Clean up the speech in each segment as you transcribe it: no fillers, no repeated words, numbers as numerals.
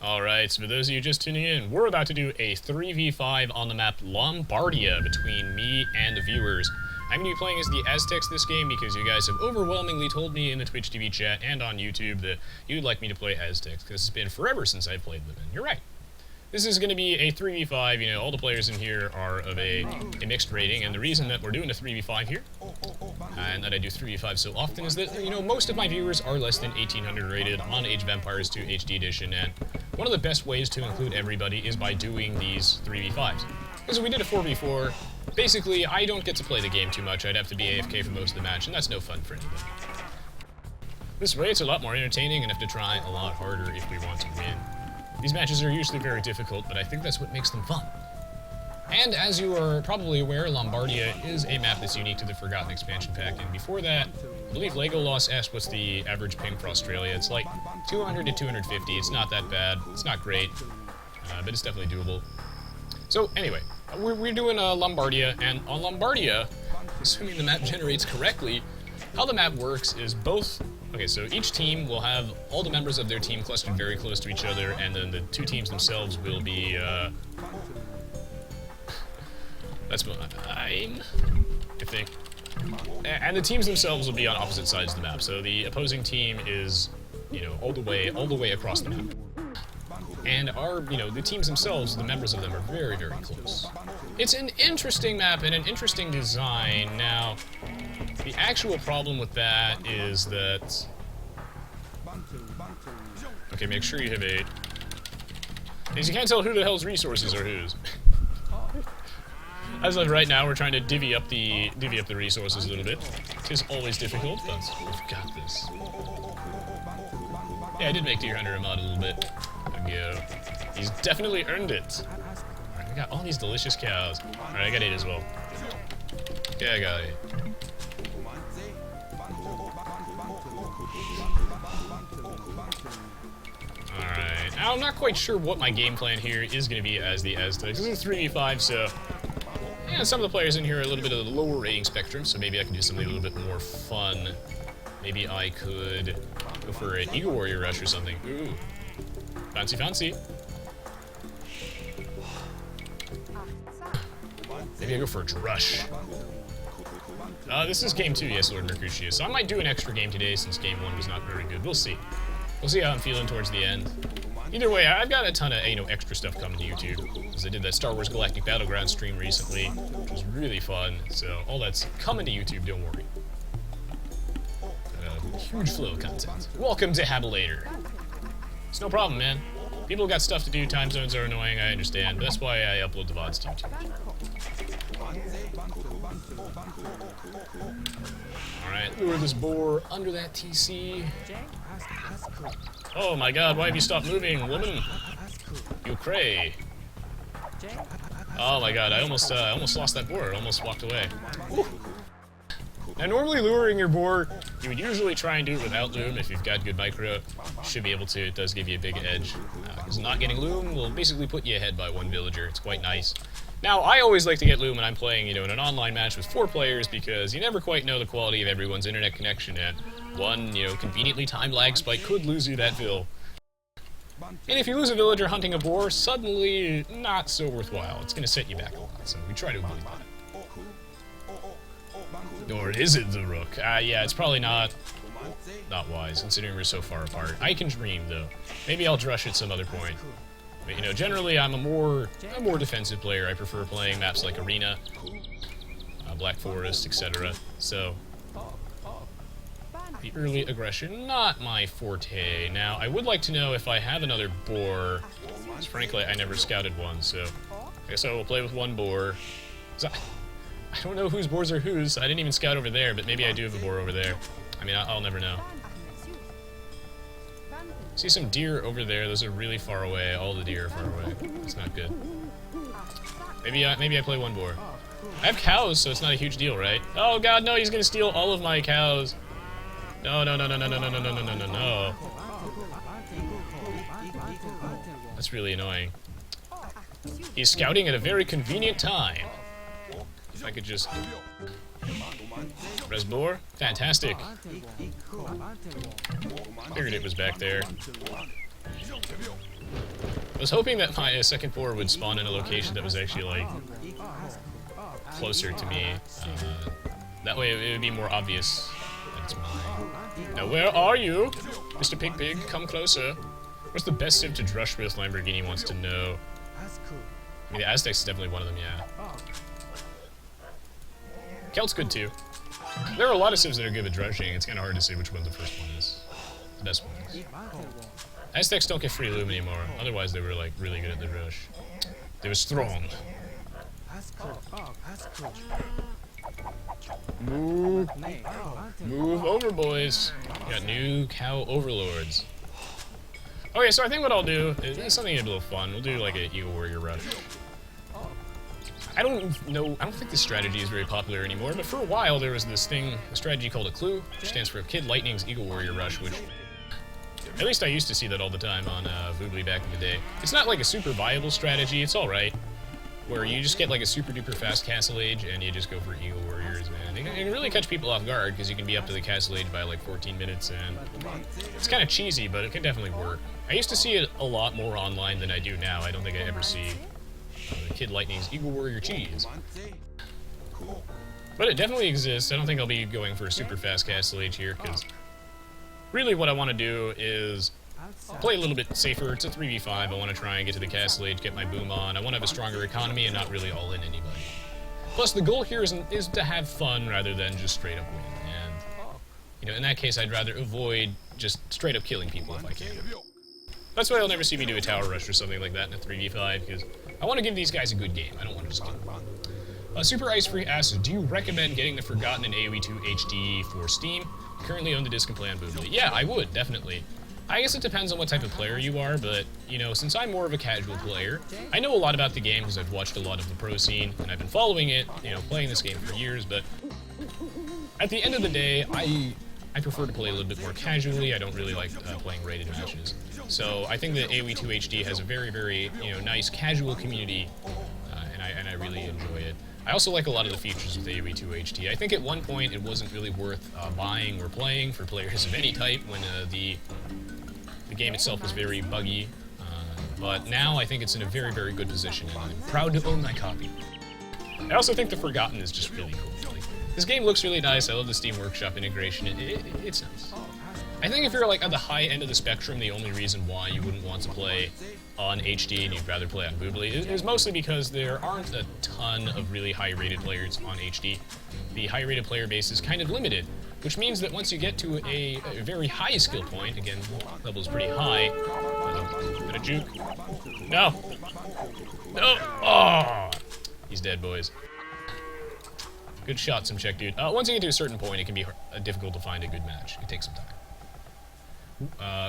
Alright, so for those of you just tuning in, we're about to do a 3v5 on the map Lombardia between me and the viewers. I'm going to be playing as the Aztecs this game because you guys have overwhelmingly told me in the Twitch TV chat and on YouTube that you'd like me to play Aztecs because it's been forever since I've played them, and you're right. This is going to be a 3v5, you know, all the players in here are of a mixed rating, and the reason that we're doing a 3v5 here, and that I do 3v5 so often, is that, you know, most of my viewers are less than 1800 rated on Age of Empires 2 HD Edition, and one of the best ways to include everybody is by doing these 3v5s. Because if we did a 4v4, basically, I don't get to play the game too much, I'd have to be AFK for most of the match, and that's no fun for anybody. This way, it's a lot more entertaining and have to try a lot harder if we want to win. These matches are usually very difficult, but I think that's what makes them fun. And as you are probably aware, Lombardia is a map that's unique to the Forgotten expansion pack, and before that, I believe Legolas asked what's the average ping for Australia. It's like 200 to 250, it's not that bad, it's not great, but it's definitely doable. So anyway, we're doing Lombardia, and on Lombardia, assuming the map generates correctly, how the map works is both... Okay, so each team will have all the members of their team clustered very close to each other, and then the two teams themselves will be, that's mine, I think. And the teams themselves will be on opposite sides of the map, so the opposing team is, you know, all the way across the map. And our, you know, the teams themselves, the members of them are very, very close. It's an interesting map and an interesting design. Now, the actual problem with that is that... Okay, make sure you have 8. Because you can't tell who the hell's resources are whose. As of right now, we're trying to divvy up the resources a little bit. It is always difficult, but we've got this. Yeah, I did make Deer Hunter a mod a little bit ago. He's definitely earned it. Alright, I got all these delicious cows. Alright, I got 8 as well. Yeah, I got 8. Alright, now I'm not quite sure what my game plan here is going to be as the Aztecs. This is 3v5, so... Yeah, some of the players in here are a little bit of the lower rating spectrum, so maybe I can do something a little bit more fun. Maybe I could go for an Eagle Warrior Rush or something. Ooh. Fancy, fancy. Maybe I go for a Drush. This is game 2, yes, Lord Mercutio. So I might do an extra game today since game 1 was not very good. We'll see. We'll see how I'm feeling towards the end. Either way, I've got a ton of, you know, extra stuff coming to YouTube. Because I did that Star Wars Galactic Battleground stream recently, which was really fun. So all that's coming to YouTube, don't worry. Huge flow of content. Welcome to Habulator. It's no problem, man. People got stuff to do, time zones are annoying, I understand. But that's why I upload the VODs to YouTube. Alright, lure this boar under that TC. Oh my god, why have you stopped moving, woman? You cray. Oh my god, I almost lost that boar. I almost walked away. Woo. Now, normally luring your boar, you would usually try and do it without loom. If you've got good micro, you should be able to. It does give you a big edge. Because not getting loom will basically put you ahead by one villager. It's quite nice. Now, I always like to get loom when I'm playing, you know, in an online match with 4 players because you never quite know the quality of everyone's internet connection, and one, you know, conveniently timed lag spike could lose you that vill. And if you lose a villager hunting a boar, suddenly not so worthwhile. It's going to set you back a lot, so we try to avoid that. Or is it the rook? Yeah, it's probably not wise, considering we're so far apart. I can dream, though. Maybe I'll drush at some other point. But, you know, generally I'm a more defensive player. I prefer playing maps like Arena, Black Forest, etc. So, the early aggression, not my forte. Now, I would like to know if I have another boar, because frankly, I never scouted one, so I guess I will play with one boar. I don't know whose boars are whose. I didn't even scout over there, but maybe I do have a boar over there. I mean, I'll never know. See some deer over there. Those are really far away. All the deer are far away. It's not good. Maybe I play one boar. I have cows, so it's not a huge deal, right? Oh god, no, he's gonna steal all of my cows. No, no, no, no, no, no, no, no, no, no, no, no. That's really annoying. He's scouting at a very convenient time. If I could just... Res boar? Fantastic. Figured it was back there. I was hoping that my second floor would spawn in a location that was actually, like, closer to me. That way it would be more obvious that it's mine. Now, where are you? Mr. Pig Pig, come closer. What's the best civ to drush with? Lamborghini wants to know. I mean, the Aztecs is definitely one of them, yeah. Celt's good, too. There are a lot of civs that are good at drushing. It's kind of hard to say which one the first one is. The best one is. Aztecs don't get free loom anymore. Otherwise, they were, like, really good at the rush. They were strong. Move. Move over, boys. We got new cow overlords. Okay, so I think what I'll do is something a little fun. We'll do, like, an Eagle Warrior rush. I don't think this strategy is very popular anymore, but for a while there was this thing, a strategy called a clue, which stands for Kid Lightning's Eagle Warrior Rush, which, at least I used to see that all the time on Voobly back in the day. It's not like a super viable strategy, it's alright, where you just get like a super duper fast Castle Age and you just go for Eagle Warriors, man. It can really catch people off guard, because you can be up to the Castle Age by like 14 minutes, and it's kind of cheesy, but it can definitely work. I used to see it a lot more online than I do now. I don't think I ever see Kid Lightning's Eagle Warrior cheese. But it definitely exists. I don't think I'll be going for a super fast Castle Age here, because really what I want to do is play a little bit safer. It's a 3v5. I want to try and get to the Castle Age, get my boom on. I want to have a stronger economy and not really all in anybody. Plus, the goal here is to have fun rather than just straight up win. And, you know, in that case, I'd rather avoid just straight up killing people if I can. That's why you'll never see me do a tower rush or something like that in a 3v5, because I want to give these guys a good game. I don't want to just kill them. Super Ice Free asks, do you recommend getting the Forgotten in Aoe2 HD for Steam? Currently on the disc and play on Boomly. Yeah, I would, definitely. I guess it depends on what type of player you are, but, you know, since I'm more of a casual player, I know a lot about the game because I've watched a lot of the pro scene, and I've been following it, you know, playing this game for years, but at the end of the day, I prefer to play a little bit more casually. I don't really like playing rated matches. So I think that Aoe2 HD has a very, very, you know, nice casual community, and I really enjoy it. I also like a lot of the features with Aoe2 HD. I think at one point it wasn't really worth buying or playing for players of any type when the game itself was very buggy, but now I think it's in a very, very good position, and I'm proud to own my copy. I also think the Forgotten is just really cool. Like, this game looks really nice. I love the Steam Workshop integration. It's nice. I think if you're like at the high end of the spectrum, the only reason why you wouldn't want to play on HD and you'd rather play on Boobly is mostly because there aren't a ton of really high-rated players on HD. The high-rated player base is kind of limited, which means that once you get to a very high skill point, again, level is pretty high. Got a juke. No! No! Oh! He's dead, boys. Good shot, some Czech dude. Once you get to a certain point, it can be difficult to find a good match. It takes some time.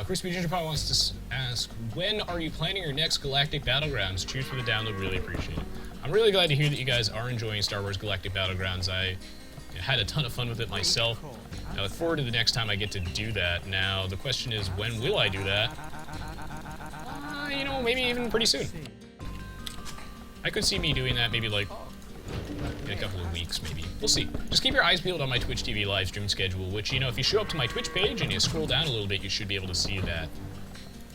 Crispy Ginger Pie wants to ask, when are you planning your next Galactic Battlegrounds? Choose for the download, really appreciate it. I'm really glad to hear that you guys are enjoying Star Wars Galactic Battlegrounds. I had a ton of fun with it myself. I look forward to the next time I get to do that. Now, the question is, when will I do that? You know, maybe even pretty soon. I could see me doing that maybe like in a couple of weeks, maybe. We'll see. Just keep your eyes peeled on my Twitch TV live stream schedule, which, you know, if you show up to my Twitch page and you scroll down a little bit, you should be able to see that.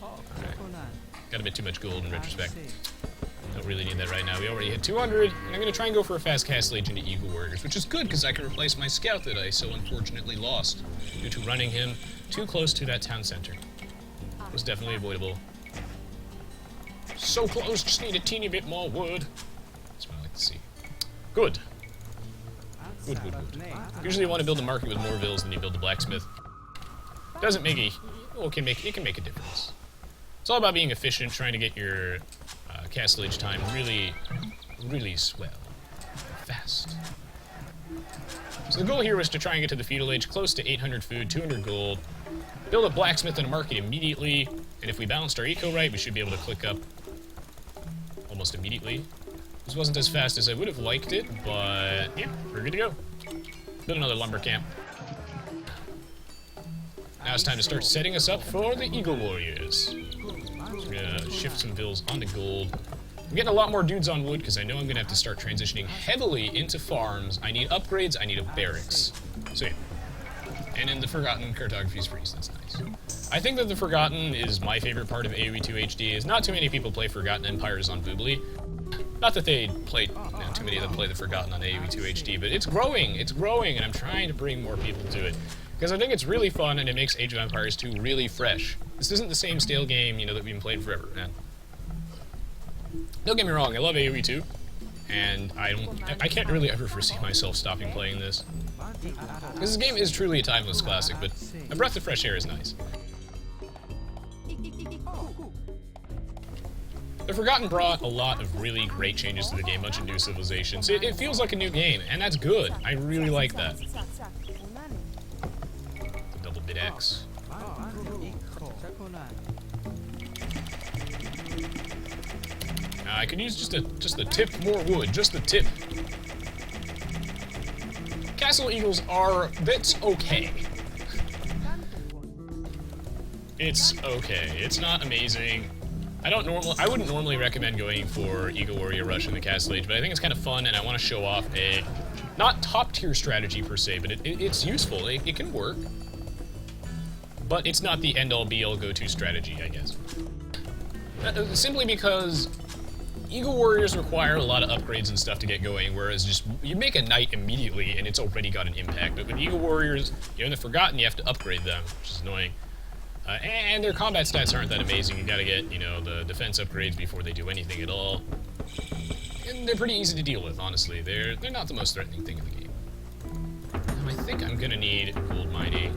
Okay. Got a bit too much gold in retrospect. Don't really need that right now. We already hit 200, and I'm going to try and go for a fast Castle Age into Eagle Warriors, which is good because I can replace my scout that I so unfortunately lost due to running him too close to that town center. It was definitely avoidable. So close, just need a teeny bit more wood. That's what I like to see. Good. Good, good, good. Usually you want to build a market with more vills than you build a blacksmith. Doesn't make a... Well, it can make a difference. It's all about being efficient, trying to get your Castle Age time really, really swell. Fast. So the goal here was to try and get to the Feudal Age close to 800 food, 200 gold, build a blacksmith and a market immediately, and if we balanced our eco right, we should be able to click up almost immediately. This wasn't as fast as I would have liked it, but yeah, we're good to go. Build another lumber camp. Now it's time to start setting us up for the Eagle Warriors. So we're gonna shift some vills onto gold. I'm getting a lot more dudes on wood because I know I'm gonna have to start transitioning heavily into farms. I need upgrades, I need a barracks. So yeah. And in the Forgotten, cartography is freeze. That's nice. I think that the Forgotten is my favorite part of Aoe2 HD. Is not too many people play Forgotten Empires on Boobly. Not that they play, too many of them play the Forgotten on Aoe2 HD, but it's growing, and I'm trying to bring more people to it. Because I think it's really fun, and it makes Age of Empires 2 really fresh. This isn't the same stale game, you know, that we've been playing forever, man. Don't get me wrong, I love Aoe2, and I can't really ever foresee myself stopping playing this. Because this game is truly a timeless classic, but a breath of fresh air is nice. The Forgotten brought a lot of really great changes to the game, a bunch of new civilizations. It feels like a new game, and that's good. I really like that. The double bit X. I could use just a tip more wood, just the tip. Castle Eagles are, that's okay. It's okay. It's not amazing. I wouldn't normally recommend going for Eagle Warrior Rush in the Castle Age, but I think it's kind of fun, and I want to show off a, not top-tier strategy per se, but it's useful. It can work. But it's not the end-all, be-all, go-to strategy, I guess. Simply because Eagle Warriors require a lot of upgrades and stuff to get going, whereas just, you make a knight immediately, and it's already got an impact. But with Eagle Warriors, in the Forgotten, you have to upgrade them, which is annoying. And their combat stats aren't that amazing. You gotta get, you know, the defense upgrades before they do anything at all. And they're pretty easy to deal with, honestly. They're not the most threatening thing in the game. I think I'm gonna need Gold Mining.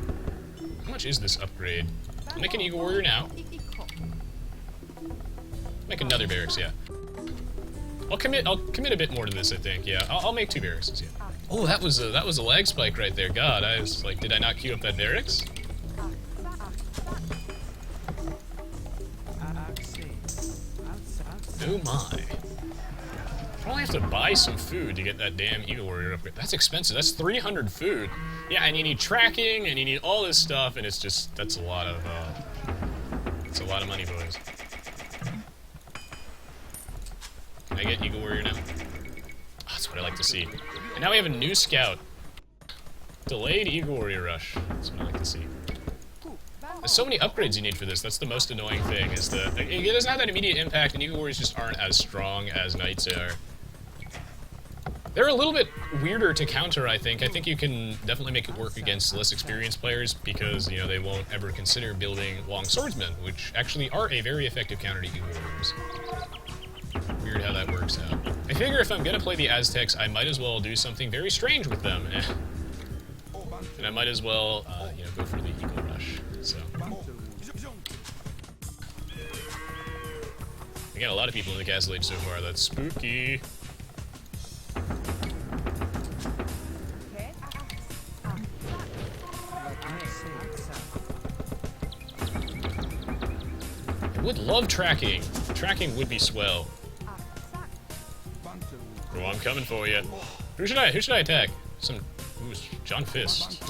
How much is this upgrade? I'll make an Eagle Warrior now. Make another barracks, yeah. I'll commit a bit more to this, I think, yeah. I'll make 2 barracks, yeah. Oh, that was a lag spike right there. God, I was like, did I not queue up that barracks? Oh my. I only have to buy some food to get that damn Eagle Warrior upgrade. That's expensive. That's 300 food. Yeah, and you need tracking, and you need all this stuff, and it's just, that's a lot of money, boys. Can I get Eagle Warrior now? Oh, that's what I like to see. And now we have a new scout. Delayed Eagle Warrior Rush. That's what I like to see. There's so many upgrades you need for this. That's the most annoying thing, is that it doesn't have that immediate impact, and Eagle Warriors just aren't as strong as Knights are. They're a little bit weirder to counter, I think. I think you can definitely make it work against less experienced players, because, you know, they won't ever consider building Long Swordsmen, which actually are a very effective counter to Eagle Warriors. Weird how that works out. I figure if I'm gonna play the Aztecs, I might as well do something very strange with them. And I might as well, you know, go for the Eagle Rush. So. We got a lot of people in the Castle Age so far. That's spooky. I would love tracking. Tracking would be swell. Oh, I'm coming for you. Who should I attack? Ooh, John Fist.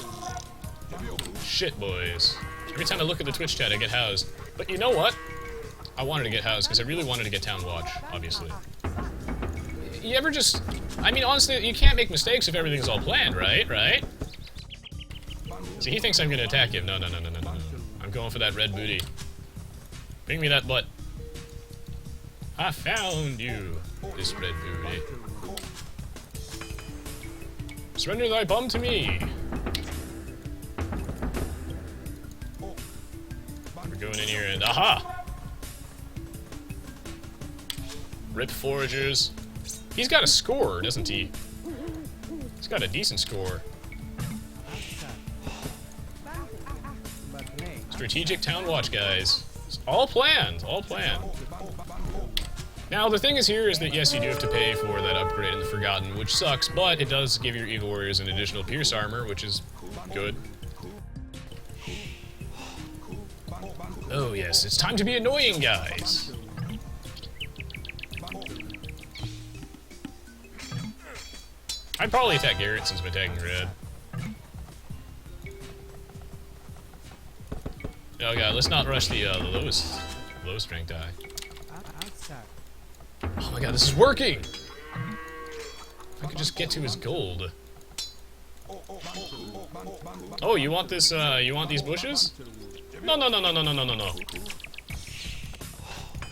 Shit, boys. Every time I look at the Twitch chat, I get housed. But you know what? I wanted to get housed, because I really wanted to get Town Watch, obviously. You ever just... I mean, honestly, you can't make mistakes if everything's all planned, right? Right? See, he thinks I'm gonna attack him. No. I'm going for that red booty. Bring me that butt. I found you, this red booty. Surrender thy bum to me. We're going in here and aha! Rip Foragers. He's got a score, doesn't he? He's got a decent score. Strategic Town Watch, guys. It's all planned, all planned. Now, the thing is here is that, yes, you do have to pay for that upgrade in the Forgotten, which sucks, but it does give your Eagle Warriors an additional Pierce Armor, which is good. Oh, yes, it's time to be annoying, guys. I'd probably attack Garrett since I'm attacking red. Oh god, let's not rush the lowest ranked die. Oh my god, this is working! If I could just get to his gold. Oh, you want this, you want these bushes? No, no, no, no, no, no, no, no, no.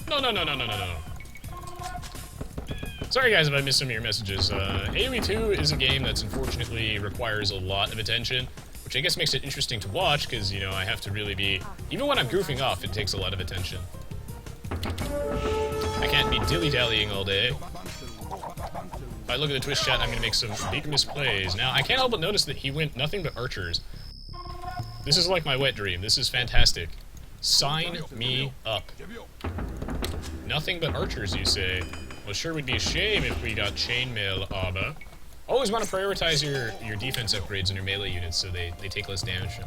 No, no, no, no, no, no, no. Sorry guys if I missed some of your messages. Aoe2 is a game that's unfortunately requires a lot of attention, which I guess makes it interesting to watch, because, you know, I have to really be... Even when I'm goofing off, it takes a lot of attention. I can't be dilly-dallying all day. If I look at the Twitch chat, I'm gonna make some big misplays. Now, I can't help but notice that he went nothing but archers. This is like my wet dream. This is fantastic. Sign me up. Nothing but archers, you say? Well, sure would be a shame if we got chainmail armor. Always want to prioritize your defense upgrades on your melee units so they take less damage from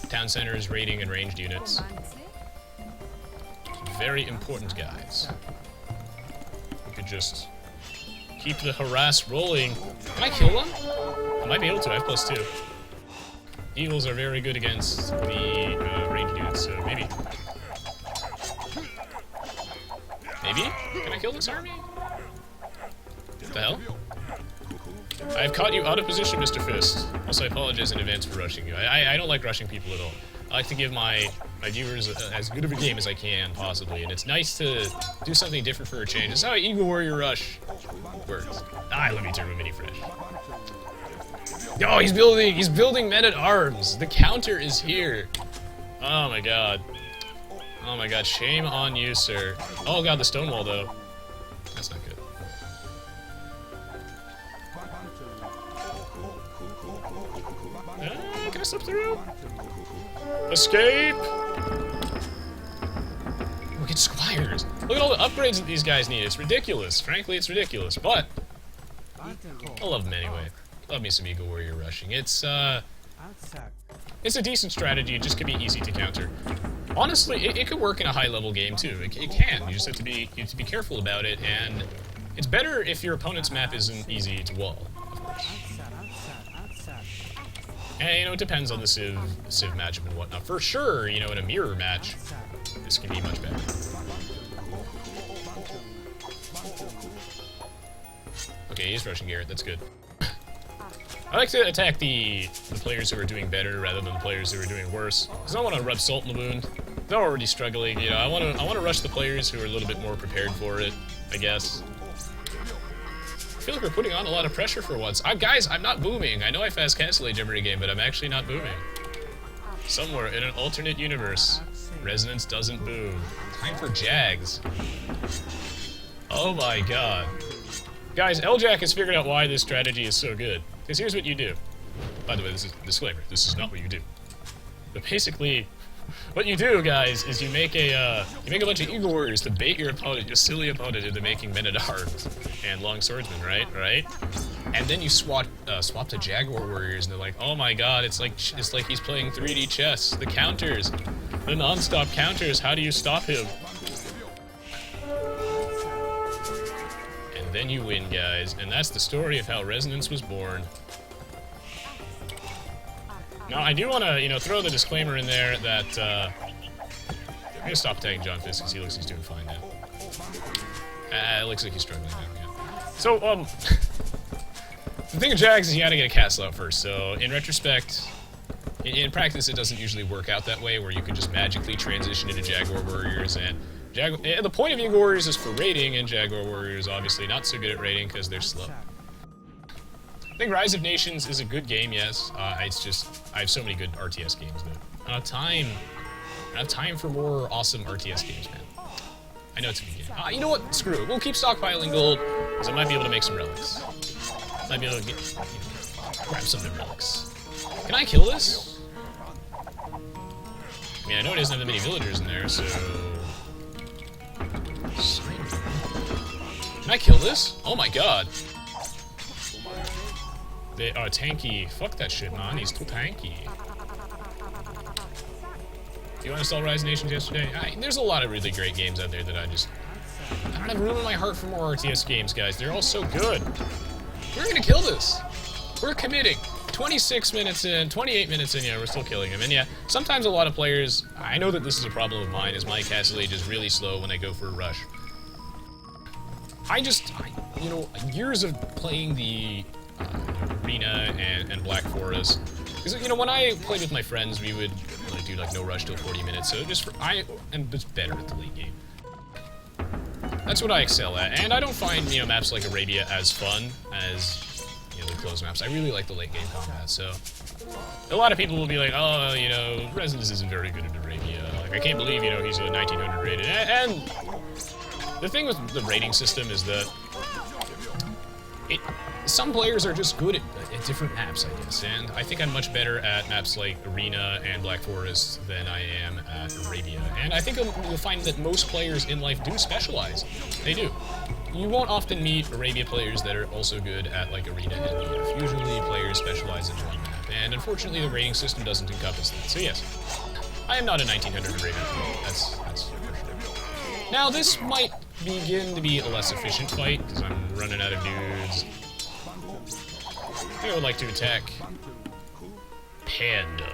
town centers, raiding, and ranged units. Very important, guys. We could just keep the harass rolling. Can I kill them? I might be able to. I have +2. Eagles are very good against the ranged units, so maybe. Maybe? Can I kill this army? What the hell? I have caught you out of position, Mr. Fist. Also, I apologize in advance for rushing you. I don't like rushing people at all. I like to give my viewers as good of a game as I can, possibly, and it's nice to do something different for a change. That's how Eagle Warrior Rush works. Ah, let me turn my mini fresh. Oh, he's building men-at-arms! The counter is here! Oh my god. Oh my god, shame on you, sir. Oh god, the stone wall, though. That's not good. Can I slip through? Escape! Look at squires. Look at all the upgrades that these guys need. It's ridiculous. Frankly, it's ridiculous. But I love them anyway. Love me some Eagle Warrior rushing. It's a decent strategy. It just can be easy to counter. Honestly, it could work in a high-level game too. It can. You just have to be careful about it, and it's better if your opponent's map isn't easy to wall. Of course. And, you know, it depends on the Civ matchup and whatnot. For sure, you know, in a mirror match, this can be much better. Okay, he's rushing Garrett. That's good. I like to attack the players who are doing better rather than the players who are doing worse, because I don't want to rub salt in the wound. They're already struggling, you know. I want to rush the players who are a little bit more prepared for it, I guess. I feel like we're putting on a lot of pressure for once. Guys, I'm not booming. I know I fast Castle Age every game, but I'm actually not booming. Somewhere in an alternate universe, Resonance doesn't boom. Time for Jags. Oh my god. Guys, LJack has figured out why this strategy is so good. Because here's what you do. By the way, this is a disclaimer. This is not what you do. But basically, what you do, guys, is you make a bunch of Eagle Warriors to bait your opponent, your silly opponent, into making men-at-arms and long swordsmen, right? And then you swap to Jaguar Warriors, and they're like, oh my god, it's like he's playing 3D chess. The counters, the non-stop counters. How do you stop him? And then you win, guys, and that's the story of how Resonance was born. Now, I do want to, you know, throw the disclaimer in there that, I'm going to stop attacking John Fisk because he looks like he's doing fine now. It looks like he's struggling now, yeah. So, the thing with Jags is you gotta get a castle out first, so in retrospect, in practice it doesn't usually work out that way, where you can just magically transition into Jaguar Warriors, and the point of Eagle Warriors is for raiding, and Jaguar Warriors obviously not so good at raiding because they're slow. I think Rise of Nations is a good game, yes. It's just, I have so many good RTS games, though. I don't have time for more awesome RTS games, man. I know it's a good game. You know what? Screw it. We'll keep stockpiling gold, because I might be able to make some relics. Might be able to get, you know, grab some of the relics. Can I kill this? I mean, I know it doesn't have that many villagers in there, so... Can I kill this? Oh my god. They are tanky. Fuck that shit, man. He's too tanky. You uninstalled Rise of Nations yesterday? There's a lot of really great games out there that I don't have room in my heart for more RTS games, guys. They're all so good. We're gonna kill this. We're committing. 26 minutes in, 28 minutes in, yeah, we're still killing him. And yeah, sometimes a lot of players, I know that this is a problem of mine, is my Castle Age is really slow when I go for a rush. You know, years of playing the Arena and Black Forest. Because, you know, when I played with my friends, we would like do like no rush till 40 minutes, so I am just better at the late game. That's what I excel at, and I don't find, you know, maps like Arabia as fun as, you know, the closed maps. I really like the late game combat, so... A lot of people will be like, oh, you know, Resonance isn't very good at Arabia. Like, I can't believe, you know, he's a 1900 rated. And the thing with the rating system is that some players are just good at different maps, I guess, and I think I'm much better at maps like Arena and Black Forest than I am at Arabia. And I think you'll find that most players in life do specialize. They do. You won't often meet Arabia players that are also good at, like, Arena and EF. Usually players specialize in one map, and unfortunately the rating system doesn't encompass that. So yes, I am not a 1900 Arabia player. That's for sure. Now, this might begin to be a less efficient fight, because I'm running out of dudes. I would like to attack Panda.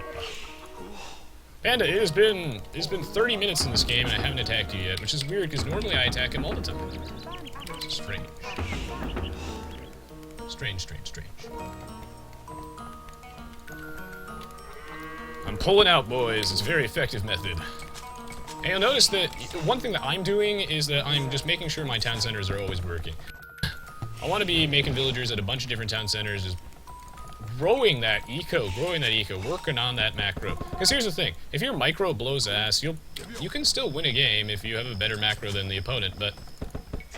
Panda, it has been 30 minutes in this game and I haven't attacked you yet, which is weird because normally I attack him all the time. It's strange. Strange. I'm pulling out, boys. It's a very effective method. And you'll notice that one thing that I'm doing is that I'm just making sure my town centers are always working. I want to be making villagers at a bunch of different town centers, just growing that eco, working on that macro. Because here's the thing, if your micro blows ass, you can still win a game if you have a better macro than the opponent, but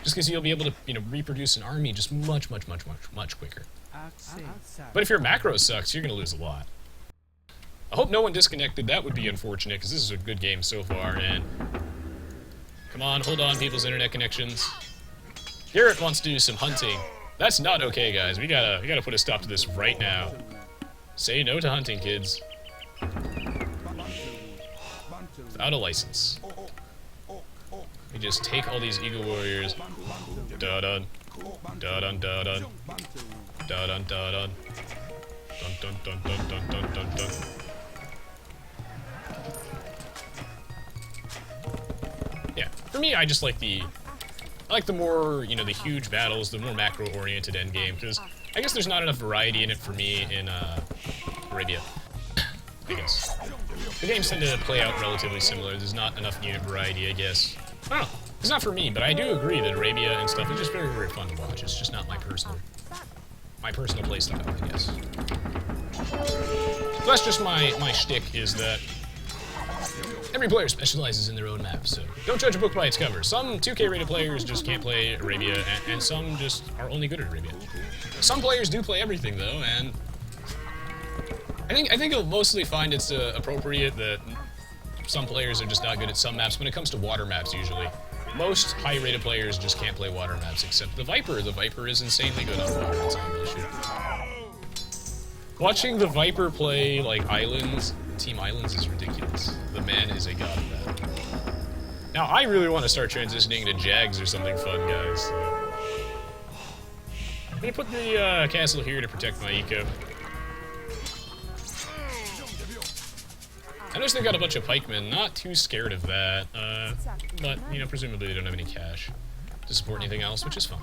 just because you'll be able to, you know, reproduce an army just much quicker. But if your macro sucks, you're going to lose a lot. I hope no one disconnected. That would be unfortunate, because this is a good game so far, and... Come on, hold on, people's internet connections. Garrett wants to do some hunting. That's not okay, guys. We gotta put a stop to this right now. Say no to hunting, kids. Without a license. We just take all these Eagle Warriors. Da-dun. Da-dun, da-dun. Da-dun, da-dun. Dun-dun-dun-dun-dun-dun-dun-dun. Yeah, for me, I just like the more, you know, the huge battles, the more macro-oriented endgame, because I guess there's not enough variety in it for me in Arabia. I guess. The games tend to play out relatively similar. There's not enough unit variety, I guess. I don't know. It's not for me, but I do agree that Arabia and stuff is just very, very fun to watch. It's just not my personal playstyle, I guess. So that's just my shtick, is that every player specializes in their own map, so don't judge a book by its cover. Some 2K rated players just can't play Arabia, and some just are only good at Arabia. Some players do play everything, though, and I think you'll mostly find it's appropriate that some players are just not good at some maps. When it comes to water maps, usually. Most high-rated players just can't play water maps, except the Viper. The Viper is insanely good on water. That's not bullshit. Watching the Viper play, like, Islands, Team Islands, is ridiculous. The man is a god of that. Now, I really want to start transitioning to Jags or something fun, guys. So. I'm gonna put the castle here to protect my eco. I noticed they've got a bunch of pikemen. Not too scared of that, but, you know, presumably they don't have any cash to support anything else, which is fine.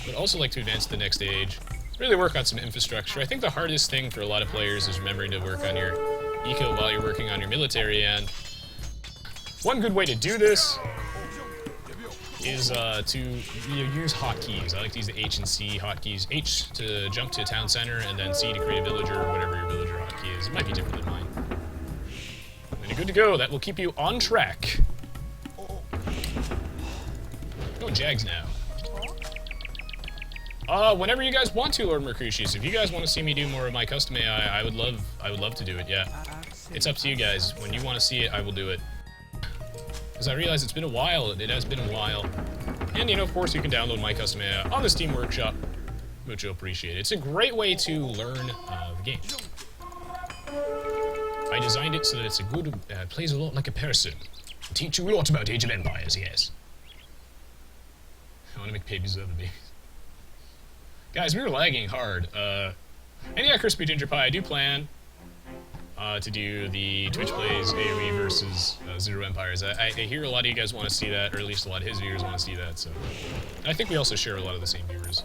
But also like to advance to the next age. Really work on some infrastructure. I think the hardest thing for a lot of players is remembering to work on your eco while you're working on your military, and one good way to do this is to use hotkeys. I like to use the H and C hotkeys. H to jump to town center, and then C to create a villager, or whatever your villager hotkey is. It might be different than mine. And you're good to go. That will keep you on track. Go Jags now. Whenever you guys want to, Lord Mercutius. If you guys want to see me do more of my custom AI, I would love to do it, yeah. It's up to you guys. When you want to see it, I will do it. Because I realize it's been a while. It has been a while. And, you know, of course, you can download my custom AI on the Steam Workshop. Mucho appreciate it. It's a great way to learn the game. I designed it so that it's a good, plays a lot like a person. Teach you a lot about Age of Empires, yes. I want to make babies of other babies. Guys, we were lagging hard. And yeah, Crispy Ginger Pie, I do plan to do the Twitch plays AoE versus Zero Empires. I hear a lot of you guys want to see that, or at least a lot of his viewers want to see that, so... I think we also share a lot of the same viewers.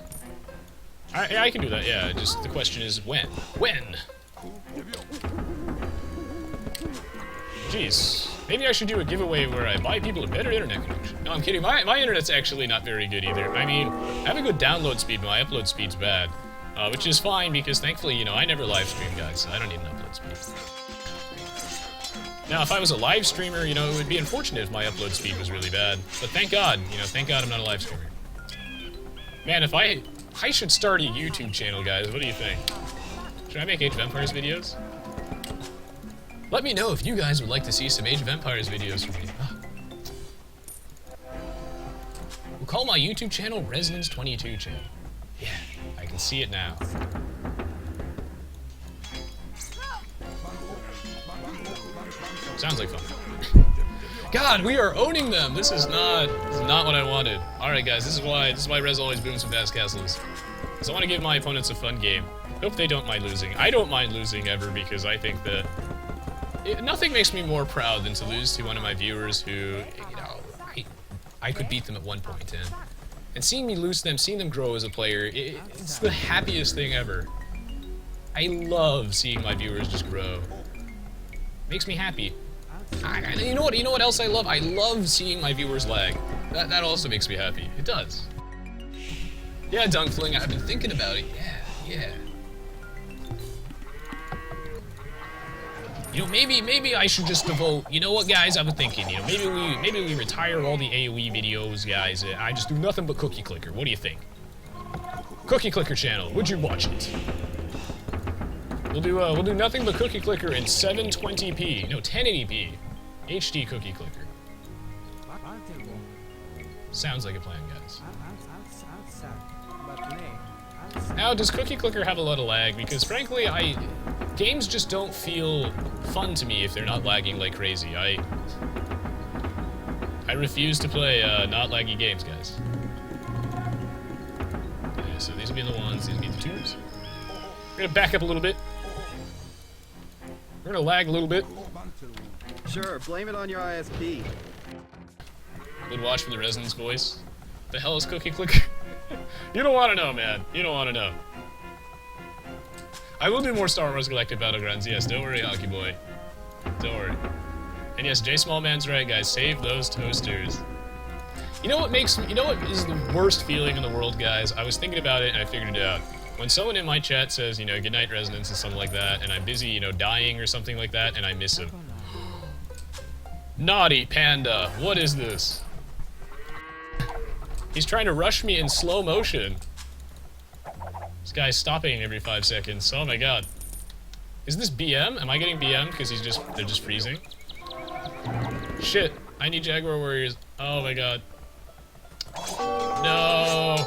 I can do that, yeah. Just the question is when? When? Jeez. Maybe I should do a giveaway where I buy people a better internet connection. No, I'm kidding. My internet's actually not very good either. I mean, I have a good download speed, but my upload speed's bad. Which is fine because thankfully, you know, I never live stream, guys, so I don't need an upload speed. Now, if I was a live streamer, you know, it would be unfortunate if my upload speed was really bad. But thank God, you know, thank God I'm not a live streamer. Man, if I should start a YouTube channel, guys. What do you think? Should I make Age of Empires videos? Let me know if you guys would like to see some Age of Empires videos from me. We'll call my YouTube channel Resonance 22 channel. Yeah, I can see it now. Sounds like fun. God, we are owning them. This is not what I wanted. All right, guys, this is why Res always booms with fast castles. Because I want to give my opponents a fun game. Hope they don't mind losing. I don't mind losing ever because I think that nothing makes me more proud than to lose to one of my viewers who, you know, I could beat them at one point, and seeing me lose them, seeing them grow as a player, it's the happiest thing ever. I love seeing my viewers just grow. Makes me happy. You know what else I love? I love seeing my viewers lag. That also makes me happy. It does. Yeah, Dunkfling, I've been thinking about it. Yeah. You know, maybe I should just devote. You know what, guys? I've been thinking. You know, maybe we retire all the AoE videos, guys. I just do nothing but Cookie Clicker. What do you think? Cookie Clicker channel. Would you watch it? We'll do nothing but Cookie Clicker in 720p. No, 1080p. HD Cookie Clicker. Sounds like a plan, guys. Now, does Cookie Clicker have a lot of lag? Because frankly, games just don't feel fun to me if they're not lagging like crazy. I refuse to play not laggy games, guys. Okay, so these will be the ones, these will be the twos. We're gonna back up a little bit. We're gonna lag a little bit. Sure, blame it on your ISP. Good watch from the Resonance voice. The hell is Cookie Clicker? You don't want to know, man. You don't want to know. I will do more Star Wars Galactic Battlegrounds. Yes, don't worry, Hockey Boy. Don't worry. And yes, J Smallman's right, guys. Save those toasters. You know what is the worst feeling in the world, guys? I was thinking about it and I figured it out. When someone in my chat says, you know, goodnight Resonance and something like that, and I'm busy, you know, dying or something like that, and I miss him. Naughty Panda, what is this? He's trying to rush me in slow motion. This guy's stopping every 5 seconds. Oh my god. Is this BM? Am I getting BM because they're just freezing? Shit. I need Jaguar Warriors. Oh my god. No.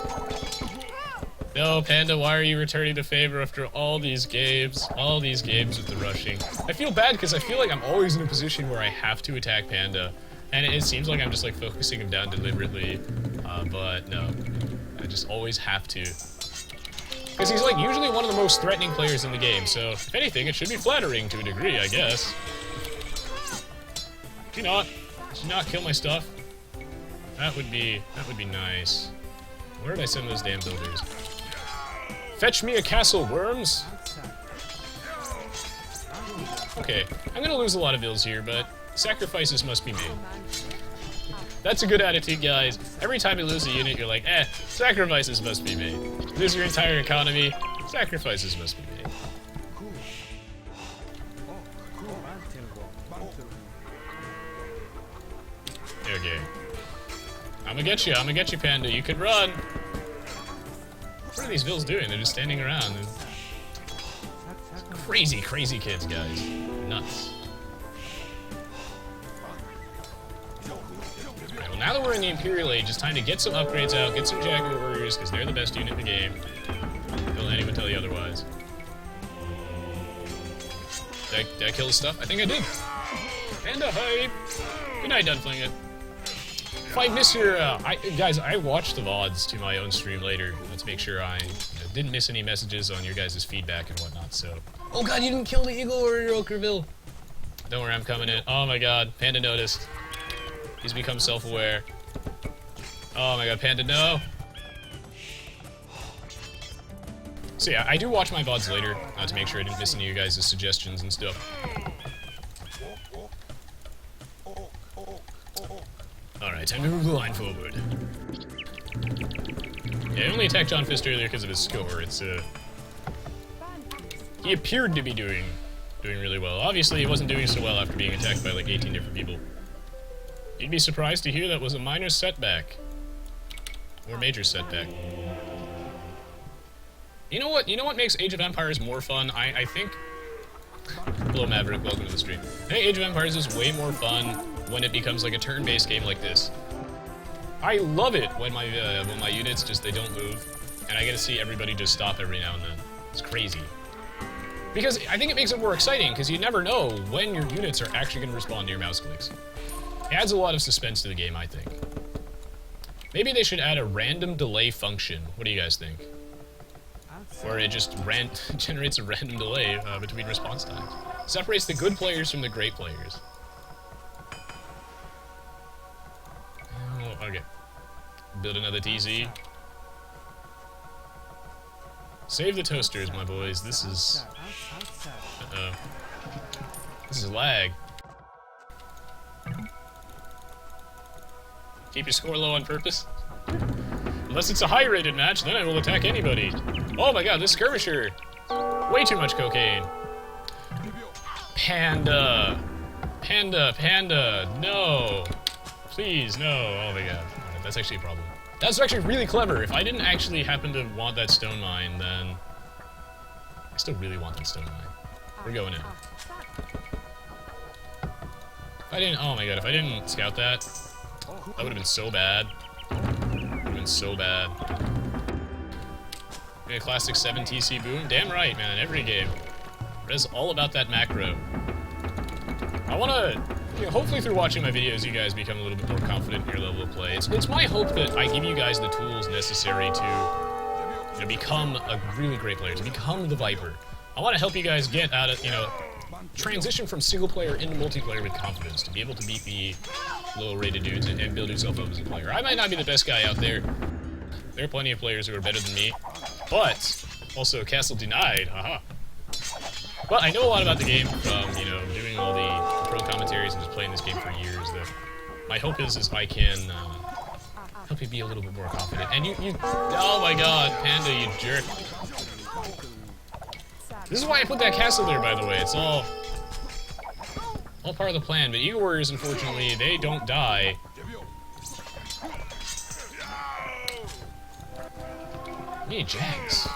No, Panda, why are you returning the favor after all these games? All these games with the rushing. I feel bad because I feel like I'm always in a position where I have to attack Panda. And it seems like I'm just like focusing him down deliberately. But no. I just always have to. Because he's like usually one of the most threatening players in the game, so if anything, it should be flattering to a degree, I guess. Did you not kill my stuff? That would be nice. Where did I send those damn builders? Fetch me a castle, worms! Okay, I'm gonna lose a lot of builds here, but sacrifices must be made. That's a good attitude, guys. Every time you lose a unit, you're like, sacrifices must be made. Lose your entire economy, sacrifices must be made. Okay. I'm gonna get you, Panda. You can run! What are these vills doing? They're just standing around. Crazy, crazy kids, guys. Nuts. Alright, well now that we're in the Imperial Age, it's time to get some upgrades out, get some Jaguar Warriors, because they're the best unit in the game. Don't let anyone tell you otherwise. Did I kill his stuff? I think I did. Panda hype! Good night, Dunfling. If I miss your, guys, I watched the VODs to my own stream later. Let's make sure I didn't miss any messages on your guys' feedback and whatnot, so. Oh god, you didn't kill the Eagle Warrior, Okerville! Don't worry, I'm coming in. Oh my god, Panda noticed. He's become self-aware. Oh my god, Panda, no! So yeah, I do watch my VODs later to make sure I didn't miss any of you guys' suggestions and stuff. Alright, time to move the line forward. Yeah, I only attacked John Fist earlier because of his score. It's, he appeared to be doing really well. Obviously, he wasn't doing so well after being attacked by like 18 different people. You'd be surprised to hear that was a minor setback. Or major setback. You know what makes Age of Empires more fun? I think... Hello Maverick, welcome to the stream. I think Age of Empires is way more fun when it becomes like a turn-based game like this. I love it when my units just, they don't move, and I get to see everybody just stop every now and then. It's crazy. Because I think it makes it more exciting, because you never know when your units are actually going to respond to your mouse clicks. It adds a lot of suspense to the game, I think. Maybe they should add a random delay function. What do you guys think? Where it just generates a random delay between response times. Separates the good players from the great players. Oh, okay. Build another TZ. Save the toasters, my boys. This is... Uh-oh. This is lag. Keep your score low on purpose? Unless it's a high-rated match, then I will attack anybody. Oh my god, this skirmisher! Way too much cocaine. Panda! Panda, panda, no! Please, no. Oh my god. Right, that's actually a problem. That's actually really clever. If I didn't actually happen to want that stone mine, then... I still really want that stone mine. We're going in. If I didn't... Oh my god, if I didn't scout that, that would have been so bad. So bad. A classic 7 TC boom? Damn right, man, in every game. It's all about that macro. I wanna, hopefully through watching my videos, you guys become a little bit more confident in your level of play. It's my hope that I give you guys the tools necessary to become a really great player, to become the Viper. I want to help you guys get out of, transition from single player into multiplayer with confidence, to be able to beat the low-rated dudes and build yourself up as a player. I might not be the best guy out there. There are plenty of players who are better than me, but also castle denied, haha. But I know a lot about the game from, doing all the pro commentaries and just playing this game for years. That my hope is I can help you be a little bit more confident. And you, oh my god, Panda, you jerk. This is why I put that castle there, by the way. It's all part of the plan, but Eagle Warriors, unfortunately, they don't die. We need Jags.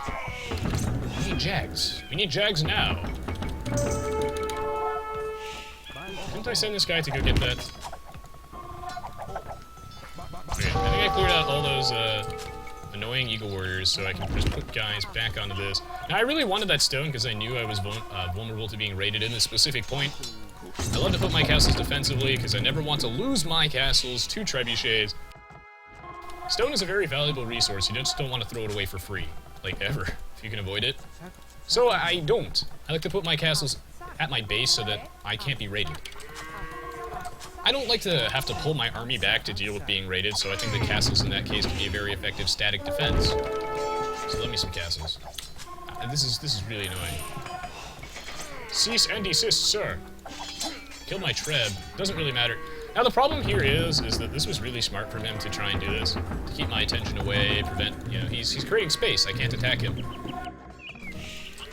We need Jags. We need Jags now. Didn't I send this guy to go get that? Okay, I think I cleared out all those annoying Eagle Warriors, so I can just put guys back onto this. Now, I really wanted that stone because I knew I was vulnerable to being raided in this specific point. I love to put my castles defensively because I never want to lose my castles to trebuchets. Stone is a very valuable resource. You just don't want to throw it away for free, like ever, if you can avoid it. So I don't. I like to put my castles at my base so that I can't be raided. I don't like to have to pull my army back to deal with being raided, so I think the castles in that case can be a very effective static defense. So let me some castles. This is really annoying. Cease and desist, sir. Kill my Treb. Doesn't really matter. Now the problem here is that this was really smart for him to try and do this. To keep my attention away, prevent, he's creating space. I can't attack him.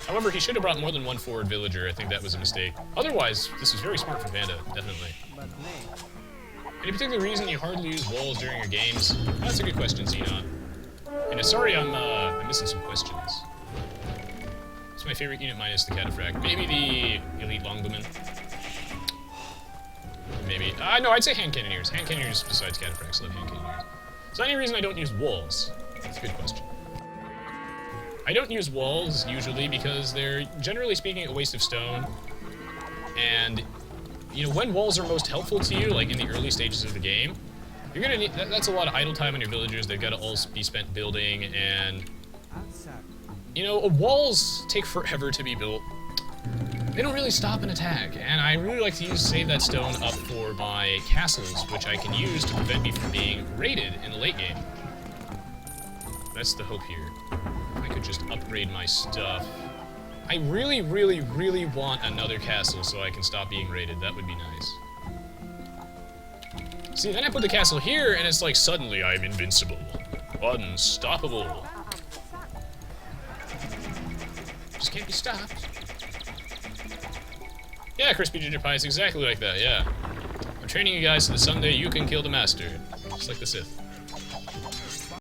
However, he should have brought more than one forward villager. I think that was a mistake. Otherwise, this was very smart from Panda, definitely. Any particular reason you hardly use walls during your games? That's a good question, Xenon. And sorry I'm missing some questions. It's my favorite unit minus the Cataphract. Maybe the Elite Longbowmen. Maybe. No, I'd say Hand Cannoneers. Hand Cannoneers besides Cataphracts. I love Hand Cannoneers. So any reason I don't use walls? That's a good question. I don't use walls, usually, because they're, generally speaking, a waste of stone. And, when walls are most helpful to you, like in the early stages of the game, you're gonna need, that's a lot of idle time on your villagers. They've got to all be spent building, and, walls take forever to be built. They don't really stop an attack, and I really like to save that stone up for my castles, which I can use to prevent me from being raided in the late game. That's the hope here. If I I could just upgrade my stuff. I really, really, really want another castle so I can stop being raided. That would be nice. See, then I put the castle here, and it's like, suddenly I'm invincible. Unstoppable. Just can't be stopped. Yeah, Crispy Ginger Pie is exactly like that, yeah. I'm training you guys so that someday you can kill the Master. Just like the Sith.